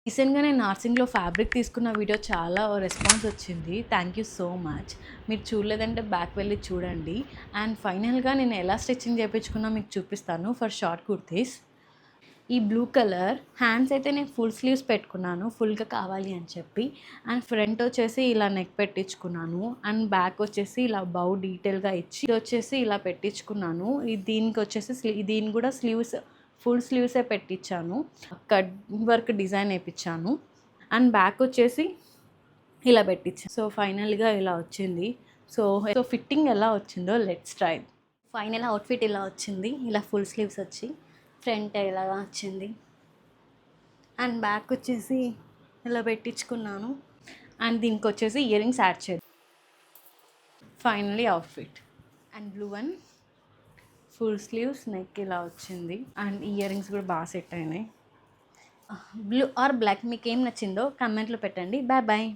రీసెంట్‌గా నేను నార్సింగ్‌లో ఫ్యాబ్రిక్ తీసుకున్న వీడియో చాలా రెస్పాన్స్ వచ్చింది. Thank you so much. మీరు చూడలేదంటే బ్యాక్ వెళ్ళి చూడండి. అండ్ ఫైనల్‌గా నేను ఎలా స్టిచ్చింగ్ చేపించుకున్నా మీకు చూపిస్తాను ఫర్ షార్ట్ కుర్తీస్. ఈ బ్లూ కలర్ హ్యాండ్స్ అయితే నేను ఫుల్ స్లీవ్స్ పెట్టుకున్నాను ఫుల్గా కావాలి అని చెప్పి. అండ్ ఫ్రంట్ వచ్చేసి ఇలా నెక్ పెట్టించుకున్నాను. అండ్ బ్యాక్ వచ్చేసి ఇలా బౌ డీటెయిల్గా ఇచ్చి ఇది వచ్చేసి ఇలా పెట్టించుకున్నాను. దీనికి వచ్చేసి దీని కూడా స్లీవ్స్ ఫుల్ స్లీవ్సే పెట్టించాను. కట్ వర్క్ డిజైన్ వేయించాను. అండ్ బ్యాక్ వచ్చేసి ఇలా పెట్టించాను. సో ఫైనల్గా ఇలా వచ్చింది. సో ఫిట్టింగ్ ఎలా వచ్చిందో లెట్స్ ట్రై. ఫైనల్ అవుట్ఫిట్ ఇలా వచ్చింది. ఇలా ఫుల్ స్లీవ్స్ వచ్చి ఫ్రంట్ ఇలాగా వచ్చింది. అండ్ బ్యాక్ వచ్చేసి ఇలా పెట్టించుకున్నాను. అండ్ దీనికి వచ్చేసి ఇయర్ రింగ్స్ యాడ్ చేద్దాం. Finally outfit and blue one full sleeves neck ఇలా వచ్చింది. అండ్ ఇయర్ రింగ్స్ కూడా బాగా సెట్ అయినాయి. బ్లూ ఆర్ బ్లాక్ మీకు ఏం నచ్చిందో కమెంట్లో పెట్టండి. Bye bye.